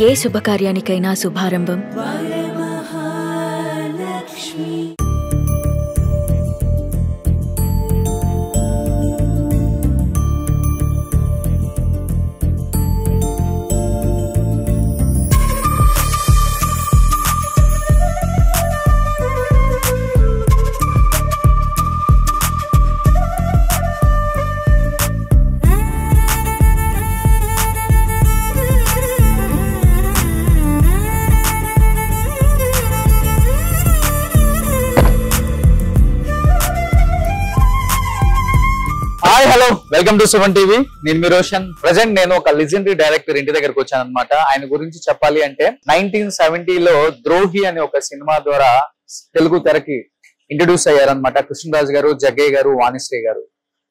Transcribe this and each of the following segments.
ఏ శుభకార్యానికైనా శుభారంభం hi hello welcome to Suman TV. నేను మీ రోషన్. ప్రెసెంట్ నేను ఒక లెజెండరీ డైరెక్టర్ ఇంటి దగ్గరకు వచ్చాను అనమాట. ఆయన గురించి చెప్పాలి అంటే 1970లో ద్రోహి అనే ఒక సినిమా ద్వారా తెలుగు తెరకి ఇంట్రడ్యూస్ అయ్యారనమాట. కృష్ణరాజు గారు, జగ్గయ్య గారు, వాణిశ్రీ గారు.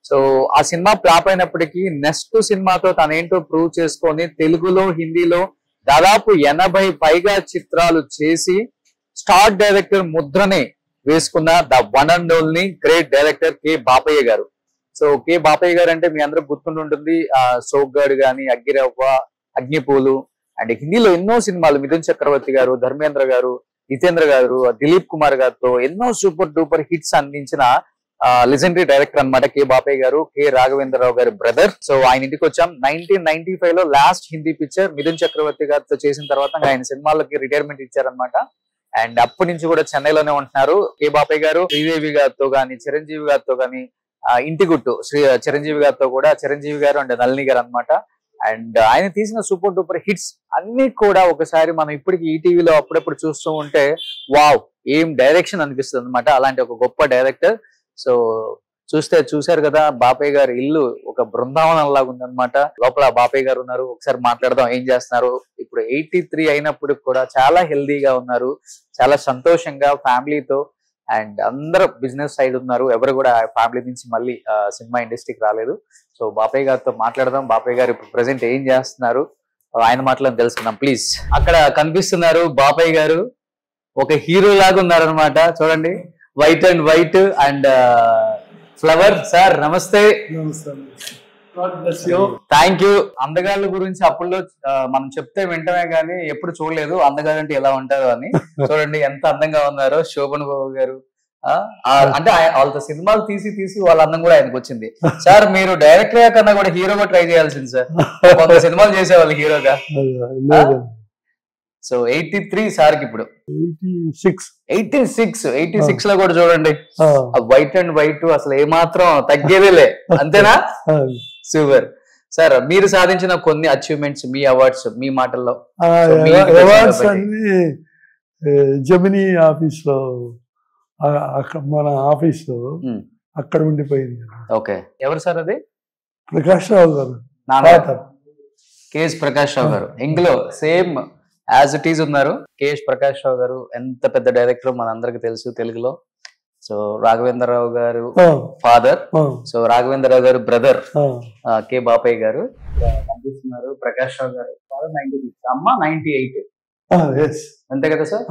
సో ఆ సినిమా ఫ్లాప్ అయినప్పటికీ నెక్స్ట్ సినిమాతో తనేంటో ప్రూవ్ చేసుకొని తెలుగులో, హిందీలో దాదాపు 80 పైగా చిత్రాలు చేసి స్టార్ డైరెక్టర్ ముద్రని వేసుకున్న the one and only great director K Bapaiah గారు. సో కె బాపయ్య గారు అంటే మీ అందరికి గుర్తుంటుంది. సోగ్గాడు గాని, అగ్గిరవ్వ, అగ్నిపూలు అండ్ హిందీలో ఎన్నో సినిమాలు, మిథున్ చక్రవర్తి గారు, ధర్మేంద్ర గారు, జితేంద్ర గారు, దిలీప్ కుమార్ గారితో ఎన్నో సూపర్ డూపర్ హిట్స్ అందించిన లెజెండరీ డైరెక్టర్ అన్నమాట కె బాపయ్య గారు. కె రాఘవేంద్రరావు గారి బ్రదర్. సో ఆయన ఇంటికి వచ్చాం. 1995 లో లాస్ట్ హిందీ పిక్చర్ మిథున్ చక్రవర్తి గారితో చేసిన తర్వాత ఆయన సినిమాలకి రిటైర్మెంట్ ఇచ్చారనమాట. అండ్ అప్పటి నుంచి కూడా చెన్నైలోనే ఉంటున్నారు. కె బాపయ్య గారు శ్రీదేవి గారితో గాని, చిరంజీవి గారితో గాని, ఇంటి గుట్టు చిరంజీవి గారితో కూడా, చిరంజీవి గారు అండ్ నళిని గారు అనమాట. అండ్ ఆయన తీసిన సూపర్ డూపర్ హిట్స్ అన్ని కూడా ఒకసారి మనం ఇప్పటికి ఈటీవీలో అప్పుడప్పుడు చూస్తూ ఉంటే వావ్ ఏం డైరెక్షన్ అనిపిస్తుంది అనమాట. అలాంటి ఒక గొప్ప డైరెక్టర్. సో చూశారు కదా, బాపయ్య గారి ఇల్లు ఒక బృందావనం లాగా ఉందన్నమాట. లోపల బాపయ్య గారు ఉన్నారు. ఒకసారి మాట్లాడదాం ఏం చేస్తున్నారు. ఇప్పుడు 83 అయినప్పుడు కూడా చాలా హెల్దీగా ఉన్నారు, చాలా సంతోషంగా ఫ్యామిలీతో. అండ్ అందరూ బిజినెస్ సైడ్ ఉన్నారు. ఎవరు కూడా ఫ్యామిలీ నుంచి మళ్ళీ సినిమా ఇండస్ట్రీకి రాలేదు. సో బాపయ్య గారితో మాట్లాడదాం. బాపయ్య గారు ఇప్పుడు ప్రెసెంట్ ఏం చేస్తున్నారు, ఆయన మాటలను తెలుసుకుందాం ప్లీజ్. అక్కడ కనిపిస్తున్నారు బాపయ్య గారు, ఒక హీరో లాగా ఉన్నారనమాట. చూడండి, white and white and flower. Sir నమస్తే. Thank you. అందగాళ్ళ గురించి అప్పుల్లో మనం చెప్తే వింటమే గానీ ఎప్పుడు చూడలేదు అందగాళ్ళు అంటే ఎలా ఉంటారో అని. చూడండి ఎంత అందంగా ఉన్నారో శోభన్ బాబు గారు. అంటే వాళ్ళతో సినిమాలు తీసి వాళ్ళ అందం కూడా ఆయనకు వచ్చింది. సార్ మీరు డైరెక్టర్ కన్నా కూడా హీరోగా ట్రై చేయాల్సింది సార్. కొంత సినిమాలు చేసేవాళ్ళు హీరోగా. సో 83 సార్ కి ఇప్పుడు 86 లో కూడా చూడండి వైట్ అండ్ వైట్ అసలు ఏమాత్రం తగ్గేదేలే. అంతేనా? సూపర్. సార్ మీరు సాధించిన కొన్ని అచీవ్మెంట్స్, మీ అవార్డ్స్ మీ మాటల్లో. అవార్డ్స్ అన్ని జమినీ ఆఫీస్ లో, మన ఆఫీస్ లో అక్కడ ఉండిపోయింది. ఓకే, ఎవరు సార్ అది? ప్రకాష్ రావు గారు, కేఎస్ ప్రకాష్ రావు గారు. ఇందులో సేమ్ యాజ్ ఇట్ ఈజ్ ఉన్నారు. కేఎస్ ప్రకాష్ రావు గారు ఎంత పెద్ద డైరెక్టర్ మన అందరికి తెలుసు తెలుగులో. సో రాఘవేంద్రరావు గారు ఫాదర్, సో రాఘవేంద్రరావు గారు బ్రదర్ కె బాపయ్య గారు కనిపిస్తున్నారు. ప్రకాష్ రావు గారు ఫాదర్ 96, అమ్మ 98. అంతే కదా సార్?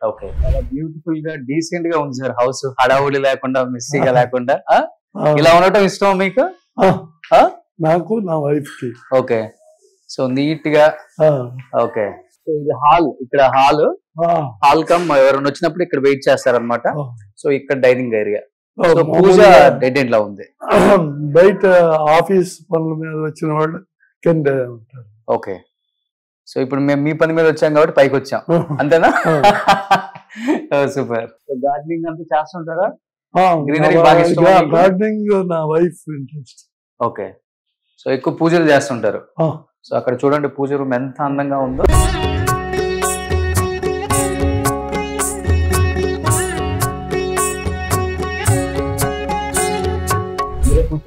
ఓకే, చాలా బ్యూటిఫుల్ గా డీసెంట్ గా ఉంది సార్ హౌస్. హడావుడి లేకుండా, మిస్సీగా లేకుండా. ఇలా ఉండటం ఇష్టం మీకు? నాకు, నా వైఫ్ కి. ఓకే, సో నీట్ గా. ఓకే, సో ఇది హాల్. ఇక్కడ హాల్ కమ్ ఎవరైనా వచ్చినప్పుడు ఇక్కడ వెయిట్ చేస్తారనమాట. సో ఇక్కడ డైనింగ్ ఏరియా. సో పూజ డెడ్ లా ఉంది. బయట ఆఫీస్ పనుల మీద వచ్చిన వాళ్ళు కింద ఉంటారు. ఓకే, సో ఇప్పుడు మేము మీ పని మీద వచ్చాం కాబట్టి పైకి వచ్చాం. అంతేనా? సూపర్. సో గార్డెనింగ్ అంతా చేస్తుంటారా? గ్రీనరీ బాగా ఇష్టమా? గార్డెనింగ్ నా వైఫ్ ఇంట్రెస్ట్. ఓకే, సో ఎక్కువ పూజలు చేస్తుంటారు. సో అక్కడ చూడండి పూజ రూమ్ ఎంత అందంగా ఉందో.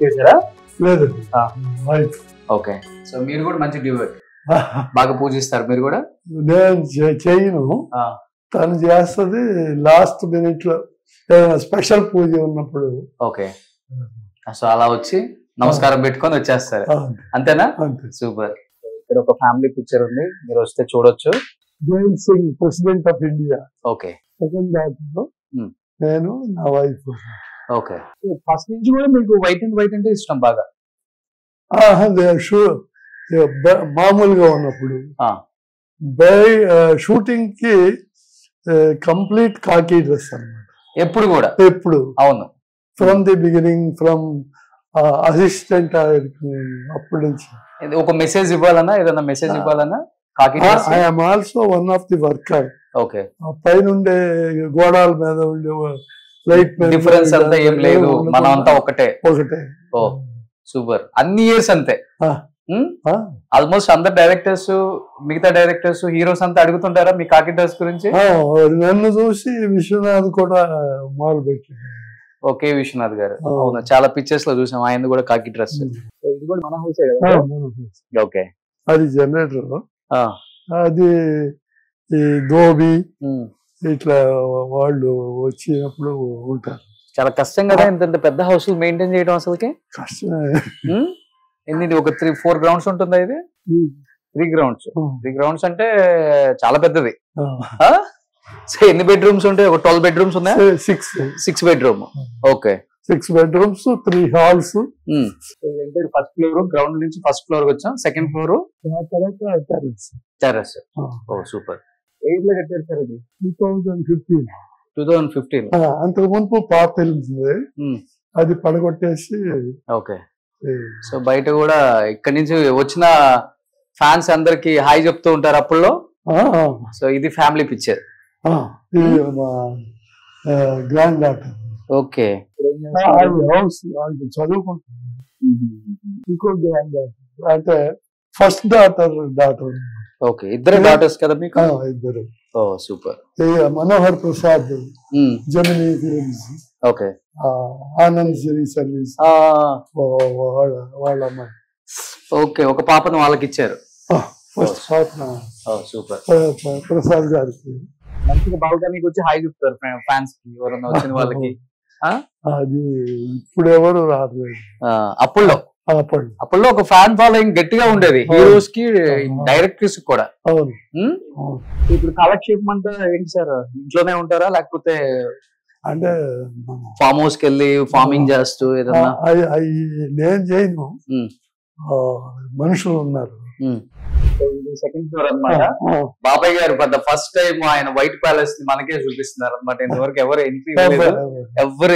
చేశారా? లేదు, వైఫ్. ఓకే, సో మీరు కూడా మంచి డ్యూయట్, బాగా పూజిస్తారు మీరు కూడా? నేను చేయను, తను చేస్తుంది లాస్ట్ మినిట్ లో స్పెషల్ పూజ ఉన్నప్పుడు. ఓకే, సో అలా వచ్చి నమస్కారం పెట్టుకొని వచ్చేస్తారు. అంతేనా? సూపర్. ఇక్కడ ఒక ఫ్యామిలీ పిక్చర్ ఉంది, మీరు వస్తే చూడొచ్చు. Jail Singh, president of India. Okay, second దాంట్లో నేను, నా వైఫ్. ఓకే, ఫస్ట్ నుంచి కూడా మీకు వైట్ అండ్ వైట్ అంటే ఇష్టం బాగా? మామూలుగా ఉన్నప్పుడు బై షూటింగ్ కి కంప్లీట్ కాకి డ్రెస్ అన్నమాట. ఎప్పుడు కూడా ఎప్పుడు అవును. From the beginning, from assistant అప్పటి నుంచి. ఒక మెసేజ్ ఇవ్వాలన్నా, ఏదైనా మెసేజ్ ఇవ్వాలన్నా కాకి I'm also one of the worker. Okay. పైన ఉండే గోడాల మీద ఉండే లైట్ డిఫరెన్స్ అంతా ఏం లేదు, మనం అంతా ఒకటే. ఓ సూపర్. అన్ని ఇయర్స్ అంతే. ఆల్మోస్ట్ అందరు డైరెక్టర్స్, మిగతా డైరెక్టర్స్, హీరోస్ అంతా అడుగుతుంటారా మీ కాకి డ్రెస్ గురించి? నన్ను చూసి విశ్వనాథ్ కూడా మొదలు పెట్టాడు. ఓకే, విశ్వనాథ్ గారు. అవును, చాలా పిక్చర్స్ లో చూసాం ఆయన కూడా కాకి డ్రెస్. ఇది కూడా మన హౌసే కదా? ఓకే. అది జనరేటర్, అది ఈ ధోబి ఇట్లా వాళ్ళు వచ్చినప్పుడు ఉంటారు. చాలా కష్టం కదా ఇంత పెద్ద హౌస్ మెయింటైన్ చేయడం అసలుకి? కష్టమే. ఎన్ని ఒక 3-4 గ్రౌండ్స్ ఉంటుందా ఇది? 3 గ్రౌండ్స్. 3 గ్రౌండ్స్ అంటే చాలా పెద్దది. సో ఎన్ని బెడ్రూమ్స్ ఉంటాయి? ఒక 12 బెడ్రూమ్స్ ఉన్నాయి. 6 bedroom. Okay. 6 bedrooms, 3 halls. First floor, ground నుంచి ఫస్ట్ ఫ్లోర్ వచ్చాం. Second floor terrace. Oh super. ఏ ఇయర్ లో కట్టారు సార్ ఇది? 2015. అంతకు ముందు పాత ఉంది, అది పడగొట్టేసి. ఓకే. సో బయట కూడా ఇక్కడ నుంచి వచ్చిన ఫ్యాన్స్ అందరికి హాయ్ చెప్తూ ఉంటారు అప్పుల్లో. సో ఇది family picture. Grand daughter. Okay. House చదువుకుంటుంది. ఇంకో గ్రాండ్ డాటర్ అంటే ఫస్ట్ డాటర్. ఓకే. ఇద్దరు డాటర్స్ కదా మీకు? ఇద్దరు. Oh super. Manohar Prasad Gemini films. Okay. Anand Siri service వాళ్ళ అమ్మాయి. ఓకే. ఒక పాపను వాళ్ళకి ఇచ్చారు. ఫస్ట్ పాప సూపర్. ప్రసాద్ గారికి మంచిగా బాల్కనీకి వచ్చి హాయ్ చెప్తారు ఫ్యాన్స్ కి, ఎవరన్నా వచ్చిన వాళ్ళకి. అది ఇప్పుడు ఎవరు రాదు. అప్పుల్లో ఒక ఫ్యాన్ ఫాలోయింగ్ గట్టిగా ఉండేది, హీరోస్ కి, డైరెక్టర్స్ కూడా. అవును. ఇప్పుడు కాలక్షేపం అంటే ఏంటి సార్? ఇంట్లోనే ఉంటారా లేకపోతే అంటే ఫామ్ హౌస్ కి వెళ్ళి ఫార్మింగ్ చేస్తూ ఏదన్నా? నేను చేయను, మనుషులు ఉన్నారు. సెకండ్ ఫ్లోర్ అన్నమాట. బాబాయ్ గారు ఫస్ట్ టైం ఆయన వైట్ ప్యాలెస్ ని మనకే చూపిస్తున్నారు అనమాట. ఇంతవరకు ఎవరు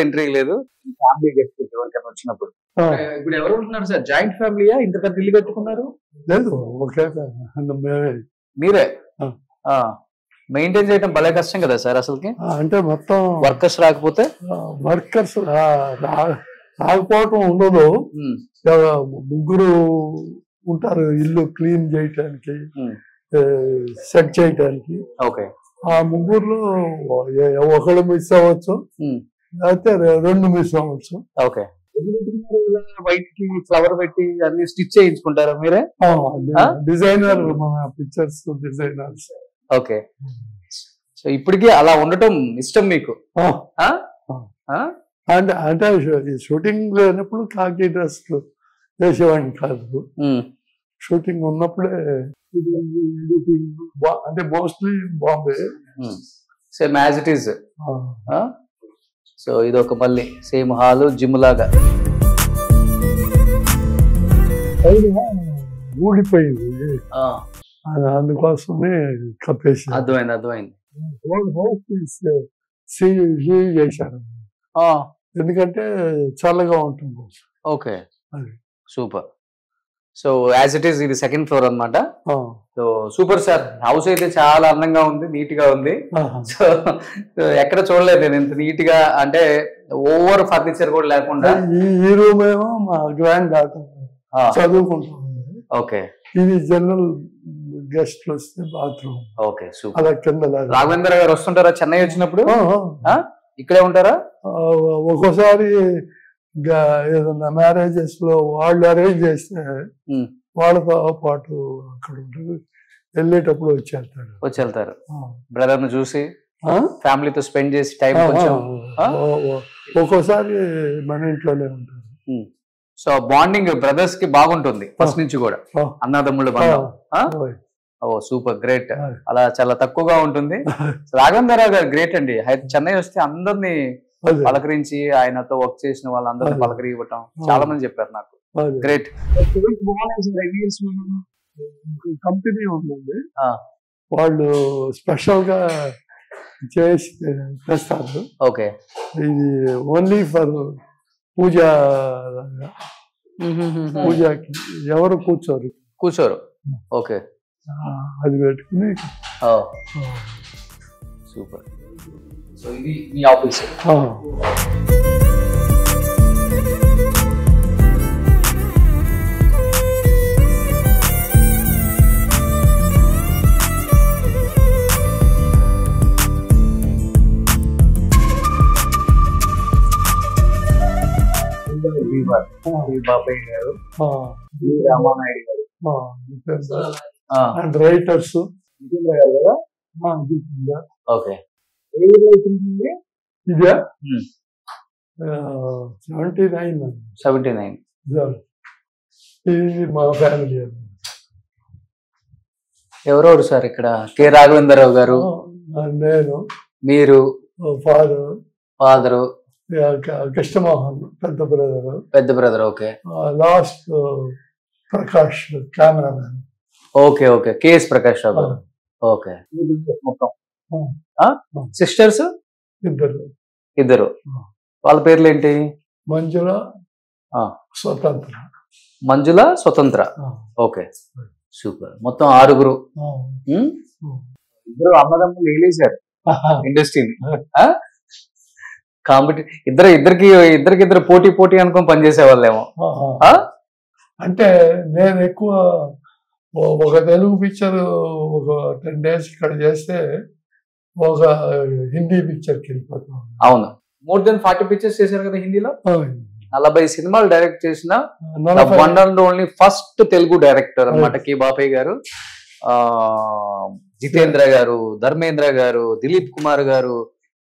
ఎంట్రీ లేదు. ఫ్యామిలీ గెస్ట్ ఎవరికైనా వచ్చినప్పుడు. ఇప్పుడు ఎవరు ఉంటున్నారు సార్? జాయింట్ ఫ్యామిలీయా? ఇంత పెద్ద ఇల్లు కట్టుకున్నారు? లేదు, ఓకే. మీరే మెయింటైన్ చేయడం భలే కష్టం కదా సార్ అసలుకి? అంటే మొత్తం వర్కర్స్ రాకపోతే? వర్కర్స్ రాకపోవటం ఉండదు. ముగ్గురు ఉంటారు ఇల్లు క్లీన్ చేయటానికి, సెట్ చేయటానికి. ఓకే. ఆ ముగ్గురులో ఒకళ్ళు మిస్ అవ్వచ్చు, అయితే 2 మిస్ అవ్వచ్చు. ఓకే. వైట్ కి ఫ్లవర్ పెట్టి అన్ని స్టిచ్ చేయించుకుంటారా మీరే? డిజైనర్, మన పిక్చర్స్ డిజైనర్స్. ఓకే. సో ఇప్పటికీ అలా ఉండటం ఇష్టం మీకు? అంటే షూటింగ్ లేనప్పుడు కాకి డ్రెస్ వేసేవాడిని కాదు. షూటింగ్ ఉన్నప్పుడే అంటే mostly Bombay. Same as it is. So ఇది ఒక మళ్ళీ సేమ్ హాల్, జిమ్ లాగా. ఊడిపోయింది, అందుకోసమే కప్పేసి. అర్థమైంది. చేశారు, ఎందుకంటే చల్లగా ఉంటుంది. Okay. Super. So as it is ఇది సెకండ్ ఫ్లోర్ అన్నమాట. So super sir. హౌస్ అయితే చాలా అందంగా ఉంది, నీట్ గా ఉంది. సో ఎక్కడ చూడలేదు నేను ఇంత నీట్ గా, అంటే ఓవర్ ఫర్నిచర్ కూడా లేకుండా. ఈ రూమ్ ఏమో మా గ్రాండ్ డాటర్ చదువుకుంటుంది. ఓకే. ఇది జనరల్ గెస్ట్ వస్తే బాత్రూమ్. Okay super. అలా కింద. రాఘవేంద్ర గారు వస్తుంటారా చెన్నై వచ్చినప్పుడు? ఇక్కడే ఉంటారా? ఒక్కోసారి ఏదన్నా మ్యారేజెస్ లో వాళ్ళు అరేంజ్ చేస్తే వాళ్ళతో పాటు అక్కడ ఉంటుంది, వెళ్ళేటప్పుడు వచ్చేళ్తారు. బ్రదర్ ను చూసి ఫ్యామిలీతో స్పెండ్ చేసి టైం కొంచెం. ఒక్కోసారి మన ఇంట్లోనే ఉంటారు. సో బాండింగ్ బ్రదర్స్ కి బాగుంటుంది ఫస్ట్ నుంచి కూడా, అన్నదమ్ముళ్ళ బంధం. ఓ సూపర్, గ్రేట్. అలా చాలా తక్కువగా ఉంటుంది. రాఘవేంద్రరావు గారు గ్రేట్ అండి. చెన్నై వస్తే అందరినీ పలకరించి, ఆయనతో వర్క్ చేసిన వాళ్ళందరినీ పలకరి ఇవ్వటం చాలా మంది చెప్పారు నాకు. గ్రేట్. కంపెనీ ఉంటుంది, వాళ్ళు స్పెషల్ గా చేసి తెస్తారు. ఓకే. ఇది ఓన్లీ ఫర్ పూజకి ఎవరు కూర్చోరు. ఓకే. అది పెట్టుకుని సూపర్. సో ఇది మీ ఆఫీస్. బాబాయ్ గారు, రామానాయుడు గారు అండ్ రైటర్స్. ఓకే. ఇదే 79. ఇది మా ఫ్యామిలీ. ఎవరెవరు సార్ ఇక్కడ? కె రాఘవేంద్రరావు గారు, నేను, మీరు, ఫాదరు, కృష్ణమోహన్ పెద్ద brother. Okay. Last Prakash cameraman. Okay. KS Prakash Rao గారు. ఓకే. మొత్తం సిస్టర్స్ ఇద్దరు. వాళ్ళ పేర్లు ఏంటి? మంజుల, స్వతంత్ర. Okay, super. మొత్తం 6. ఇద్దరు అన్నదమ్ములు వేలేశారు ఇండస్ట్రీని. ఇద్దరికిద్దరు పోటీ అనుకుని పనిచేసే వాళ్ళేమో. అంటే నేను ఎక్కువ ఒక తెలుగు పిక్చర్ ఒక 10 days ఇక్కడ చేస్తే ఒక హిందీ పిక్చర్కి వెళ్ళిపోతాం. అవును, more than 40 పిక్చర్స్ చేశారు కదా హిందీలో. 40 సినిమాలు డైరెక్ట్ చేసిన one and only first Telugu director అన్నమాట కె బాపయ్య గారు. జితేంద్ర గారు, ధర్మేంద్ర గారు, దిలీప్ కుమార్ గారు,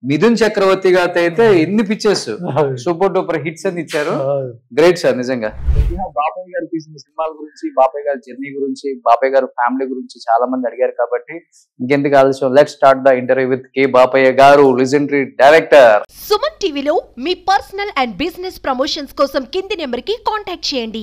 మిథున్ చక్రవర్తి గారితో అయితే ఎన్ని పిక్చర్స్ సూపర్ డూపర్ హిట్స్ అని ఇచ్చారు. గ్రేట్ సార్ నిజంగా. బాపయ్య గారు తీసిన సినిమాల గురించి, బాపయ్య గారి జర్నీ గురించి, బాపయ్య గారు ఫ్యామిలీ గురించి చాలా మంది అడిగారు కాబట్టి ఇంకెందుకు ఆలస్యం, let's start the interview with K Bapaiah గారు, లెజెండరీ డైరెక్టర్. సుమన్ టీవీలో మీ పర్సనల్ అండ్ బిజినెస్ ప్రమోషన్స్ కోసం కింది నెంబర్ కి కాంటాక్ట్ చేయండి.